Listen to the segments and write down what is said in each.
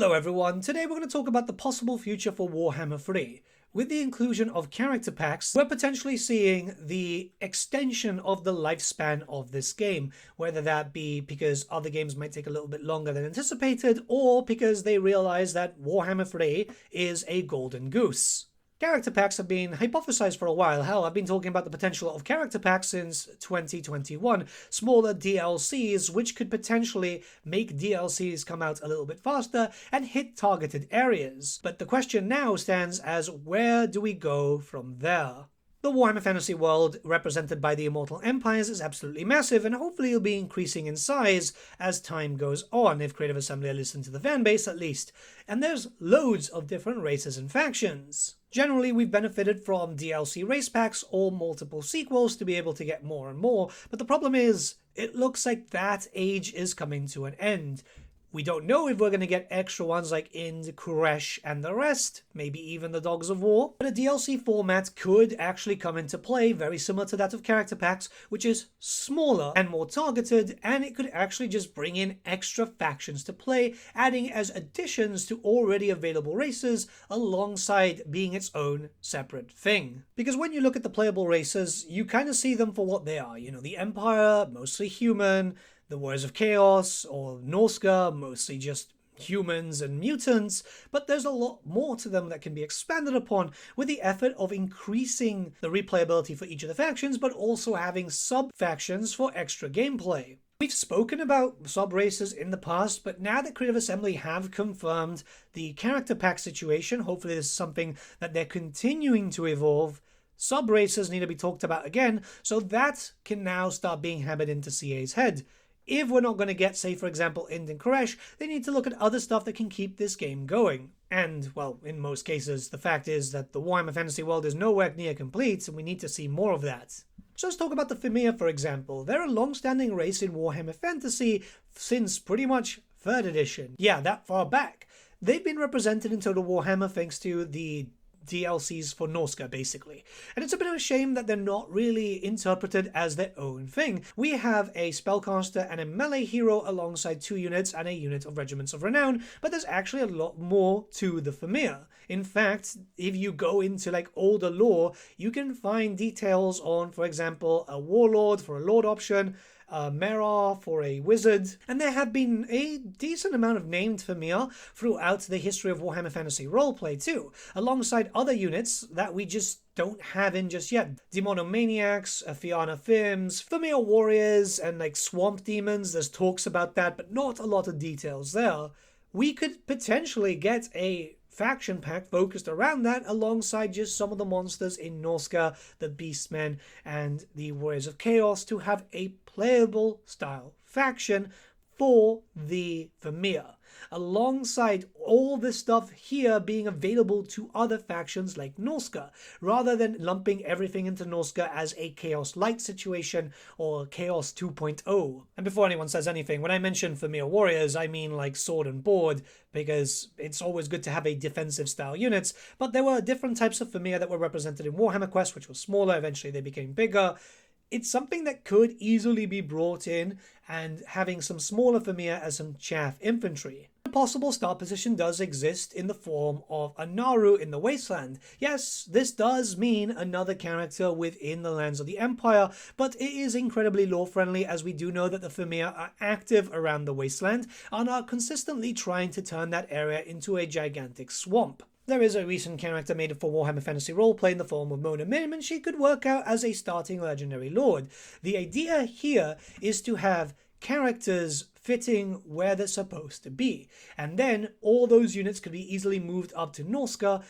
Hello everyone, today we're going to talk about the possible future for Warhammer 3. With the inclusion of character packs, we're potentially seeing the extension of the lifespan of this game, whether that be because other games might take a little bit longer than anticipated, or because they realize that Warhammer 3 is a golden goose. Character packs have been hypothesized for a while. Hell, I've been talking about the potential of character packs since 2021. Smaller DLCs, which could potentially make DLCs come out a little bit faster and hit targeted areas. But the question now stands as, where do we go from there? The Warhammer Fantasy world, represented by the Immortal Empires, is absolutely massive, and hopefully it'll be increasing in size as time goes on, if Creative Assembly listen to the fanbase at least. And there's loads of different races and factions. Generally, we've benefited from DLC race packs or multiple sequels to be able to get more and more, but the problem is, it looks like that age is coming to an end. We don't know if we're going to get extra ones like Ind, Koresh, and the rest, maybe even the Dogs of War, but a DLC format could actually come into play, very similar to that of character packs, which is smaller and more targeted, and it could actually just bring in extra factions to play, adding as additions to already available races, alongside being its own separate thing. Because when you look at the playable races, you kind of see them for what they are. You know, the Empire, mostly human, the Warriors of Chaos, or Norsca, mostly just humans and mutants, but there's a lot more to them that can be expanded upon with the effort of increasing the replayability for each of the factions, but also having sub-factions for extra gameplay. We've spoken about sub-races in the past, but now that Creative Assembly have confirmed the character pack situation, hopefully this is something that they're continuing to evolve. Sub-races need to be talked about again, so that can now start being hammered into CA's head. If we're not going to get, say, for example, Ind and Koresh, they need to look at other stuff that can keep this game going. And, well, in most cases, the fact is that the Warhammer Fantasy world is nowhere near complete, and we need to see more of that. So let's talk about the Fimir, for example. They're a long-standing race in Warhammer Fantasy since pretty much 3rd edition. Yeah, that far back. They've been represented in Total Warhammer thanks to the DLCs for Norsca, basically. And it's a bit of a shame that they're not really interpreted as their own thing. We have a spellcaster and a melee hero alongside 2 units and a unit of Regiments of Renown, but there's actually a lot more to the Fimir. In fact, if you go into like older lore, you can find details on, for example, a warlord for a lord option, Mera for a wizard, and there have been a decent amount of named Fimir throughout the history of Warhammer Fantasy roleplay too, alongside other units that we just don't have in just yet. Demonomaniacs, Fianna Fims, Fimir warriors, and like swamp demons. There's talks about that, but not a lot of details there. We could potentially get a faction pack focused around that, alongside just some of the monsters in Norsca, the Beastmen, and the Warriors of Chaos, to have a playable style faction for the Fimir, alongside all this stuff here being available to other factions like Norsca, rather than lumping everything into Norsca as a Chaos Light situation or Chaos 2.0. And before anyone says anything, when I mention Fimir warriors, I mean like sword and board, because it's always good to have a defensive style units, but there were different types of Fimir that were represented in Warhammer Quest, which was smaller. Eventually they became bigger. It's something that could easily be brought in, and having some smaller Fimir as some chaff infantry. A possible start position does exist in the form of a Naru in the Wasteland. Yes, this does mean another character within the lands of the Empire, but it is incredibly lore-friendly, as we do know that the Fimir are active around the Wasteland and are consistently trying to turn that area into a gigantic swamp. There is a recent character made for Warhammer Fantasy roleplay in the form of Mona Minim, and she could work out as a starting legendary lord. The idea here is to have characters fitting where they're supposed to be, and then all those units could be easily moved up to Norsca,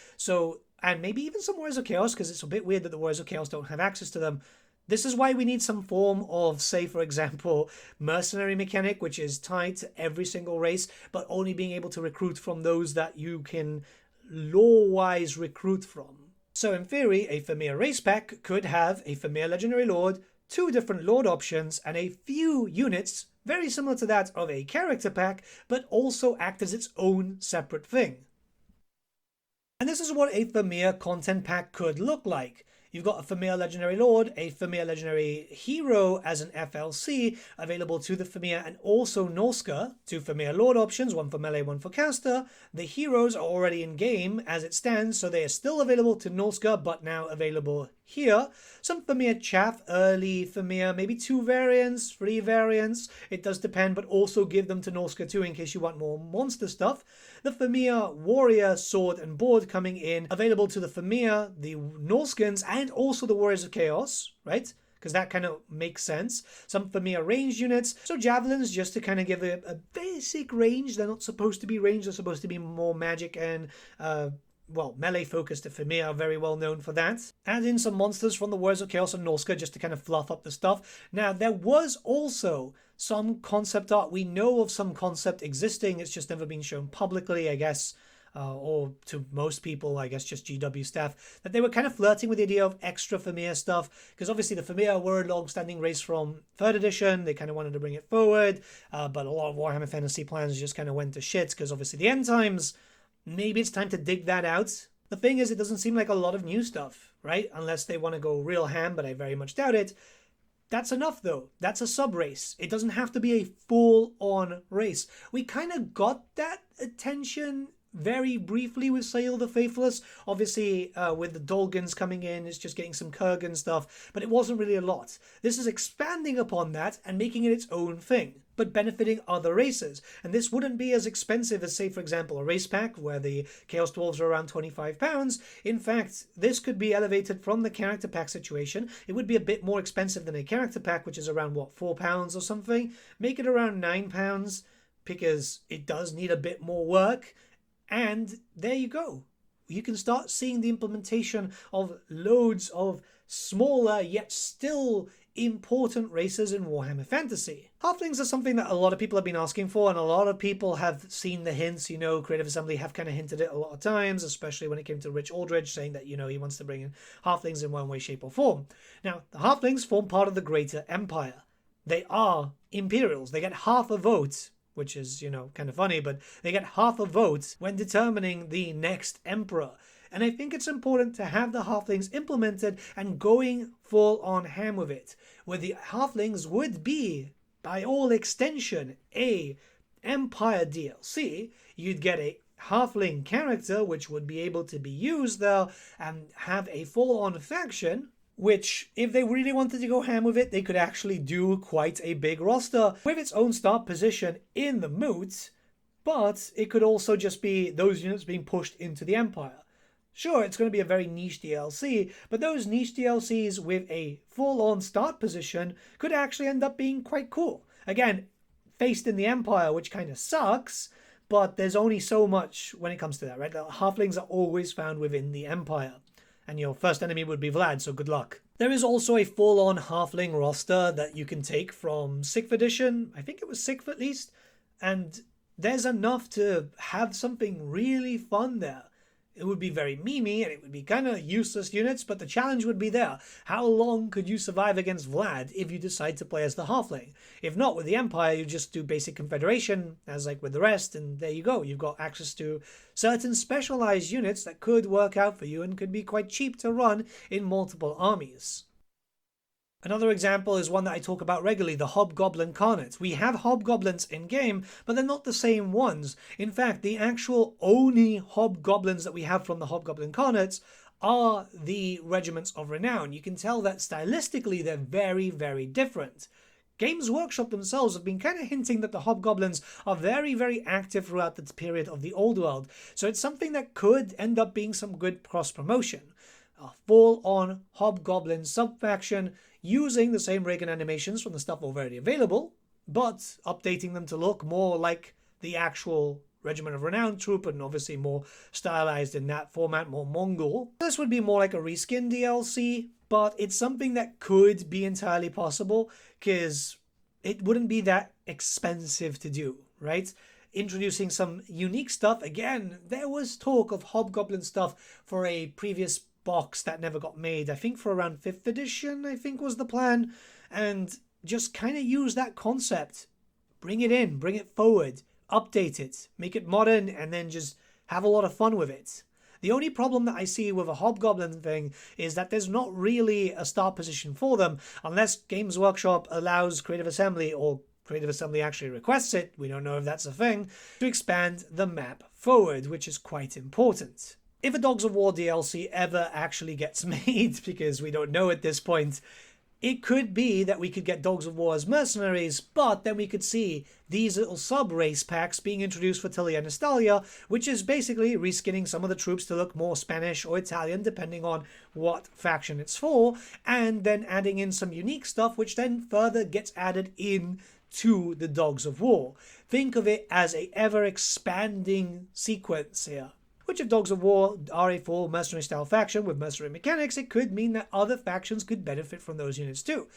and maybe even some Warriors of Chaos, because it's a bit weird that the Warriors of Chaos don't have access to them. This is why we need some form of, say, for example, mercenary mechanic, which is tied to every single race, but only being able to recruit from those that you can lore-wise recruit from. So in theory, a Fimir race pack could have a Fimir Legendary Lord, 2 different Lord options, and a few units very similar to that of a character pack, but also act as its own separate thing. And this is what a Fimir content pack could look like. You've got a Fimir Legendary Lord, a Fimir Legendary Hero as an FLC available to the Fimir, and also Norska. 2 Fimir Lord options, 1 for melee, 1 for caster. The heroes are already in game as it stands, so they are still available to Norska, but now available here. Some Fimir chaff, early Fimir, maybe 2 variants, 3 variants. It does depend, but also give them to Norska too in case you want more monster stuff. The Fimir Warrior Sword and Board coming in, available to the Fimir, the Norskans, and also the Warriors of Chaos, right? Because that kind of makes sense. Some Fimir range units. So javelins, just to kind of give a basic range. They're not supposed to be ranged. They're supposed to be more magic and, well, melee focused. The Fimir are very well known for that. Add in some monsters from the Warriors of Chaos and Norska just to kind of fluff up the stuff. Now, there was also some concept art. We know of some concept existing. It's just never been shown publicly, I guess. Or to most people, I guess just GW staff, that they were kind of flirting with the idea of extra Fimir stuff, because obviously the Fimir were a long-standing race from 3rd edition. They kind of wanted to bring it forward, but a lot of Warhammer Fantasy plans just kind of went to shit, because obviously the end times, maybe it's time to dig that out. The thing is, it doesn't seem like a lot of new stuff, right? Unless they want to go real ham, but I very much doubt it. That's enough, though. That's a sub-race. It doesn't have to be a full-on race. We kind of got that attention very briefly with Sail the Faithless. Obviously, with the Dolgans coming in, it's just getting some Kurgan stuff, but it wasn't really a lot. This is expanding upon that and making it its own thing, but benefiting other races. And this wouldn't be as expensive as, say, for example, a race pack where the Chaos Dwarves are around £25. In fact, this could be elevated from the character pack situation. It would be a bit more expensive than a character pack, which is around, what, £4 or something? Make it around £9, because it does need a bit more work. And there you go. You can start seeing the implementation of loads of smaller yet still important races in Warhammer Fantasy. Halflings are something that a lot of people have been asking for, and a lot of people have seen the hints. You know, Creative Assembly have kind of hinted it a lot of times, especially when it came to Rich Aldridge, saying that, you know, he wants to bring in Halflings in one way, shape, or form. Now, the Halflings form part of the Greater Empire. They are Imperials. They get half a vote, which is, you know, kind of funny, but they get half a vote when determining the next emperor. And I think it's important to have the Halflings implemented and going full on ham with it, where the Halflings would be, by all extension, a Empire DLC. You'd get a Halfling character, which would be able to be used there, and have a full-on faction, which, if they really wanted to go ham with it, they could actually do quite a big roster with its own start position in the moot, but it could also just be those units being pushed into the Empire. Sure, it's going to be a very niche DLC, but those niche DLCs with a full-on start position could actually end up being quite cool. Again, faced in the Empire, which kind of sucks, but there's only so much when it comes to that, right? The Halflings are always found within the Empire. And your first enemy would be Vlad, so good luck. There is also a full-on Halfling roster that you can take from 6th edition. I think it was 6th at least. And there's enough to have something really fun there. It would be very memey, and it would be kind of useless units, but the challenge would be there. How long could you survive against Vlad if you decide to play as the Halfling? If not, with the Empire, you just do basic Confederation, as like with the rest, and there you go. You've got access to certain specialized units that could work out for you and could be quite cheap to run in multiple armies. Another example is one that I talk about regularly, the Hobgoblin Carnates. We have Hobgoblins in-game, but they're not the same ones. In fact, the actual only Hobgoblins that we have from the Hobgoblin Carnates are the Regiments of Renown. You can tell that stylistically they're very, very different. Games Workshop themselves have been kind of hinting that the Hobgoblins are very, very active throughout the period of the Old World, so it's something that could end up being some good cross-promotion. A full-on Hobgoblin sub-faction using the same rig and animations from the stuff already available, but updating them to look more like the actual Regiment of Renown troop, and obviously more stylized in that format, more Mongol. This would be more like a reskin DLC, but it's something that could be entirely possible, because it wouldn't be that expensive to do, right? Introducing some unique stuff. Again, there was talk of Hobgoblin stuff for a previous box that never got made, I think for around 5th edition, I think was the plan, and just kind of use that concept, bring it in, bring it forward, update it, make it modern, and then just have a lot of fun with it. The only problem that I see with a Hobgoblin thing is that there's not really a start position for them unless Games Workshop allows Creative Assembly, or Creative Assembly actually requests it, we don't know if that's a thing, to expand the map forward, which is quite important. If a Dogs of War DLC ever actually gets made, because we don't know at this point, it could be that we could get Dogs of War as mercenaries, but then we could see these little sub-race packs being introduced for Talia and Estalia, which is basically reskinning some of the troops to look more Spanish or Italian, depending on what faction it's for, and then adding in some unique stuff, which then further gets added in to the Dogs of War. Think of it as a ever-expanding sequence here. Which, if Dogs of War are a full mercenary-style faction with mercenary mechanics, it could mean that other factions could benefit from those units too.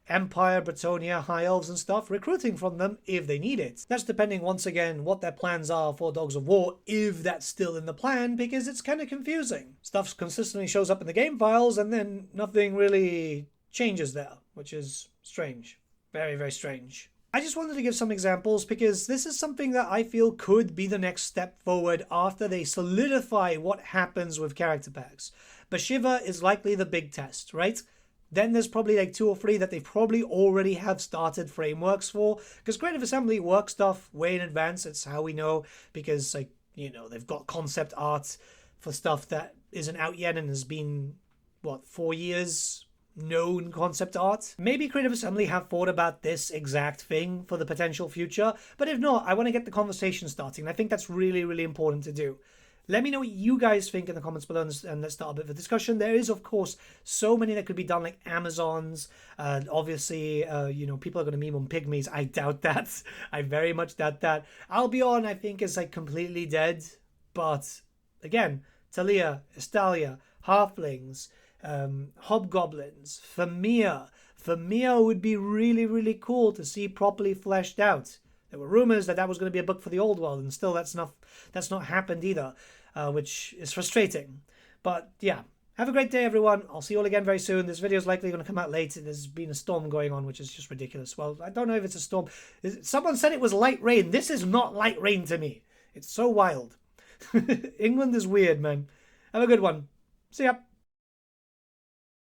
Empire, Bretonnia, High Elves and stuff, recruiting from them if they need it. That's depending, once again, what their plans are for Dogs of War, if that's still in the plan, because it's kind of confusing. Stuff consistently shows up in the game files, and then nothing really changes there, which is strange. Very, very strange. I just wanted to give some examples because this is something that I feel could be the next step forward after they solidify what happens with character packs. Bashiva is likely the big test, right? Then there's probably like 2 or 3 that they probably already have started frameworks for, because Creative Assembly work stuff way in advance. It's how we know, because, like, you know, they've got concept art for stuff that isn't out yet and has been, what, 4 years known concept art. Maybe Creative Assembly have thought about this exact thing for the potential future, but if not, I want to get the conversation starting. I think that's really, really important to do. Let me know what you guys think in the comments below, and let's start a bit of a discussion. There is, of course, so many that could be done, like Amazons. Obviously, you know, people are going to meme on pygmies. I doubt that. I very much doubt that. Albion, I think, is like completely dead. But again, Talia, Estalia, Halflings, Hobgoblins, Fimir. Fimir would be really, really cool to see properly fleshed out. There were rumors that that was going to be a book for the old world, and still that's not happened either, which is frustrating. But yeah, have a great day, everyone. I'll see you all again very soon. This video is likely going to come out late. There's been a storm going on, which is just ridiculous. Well, I don't know if it's a storm. Someone said it was light rain. This is not light rain to me. It's so wild. England is weird, man. Have a good one. See ya.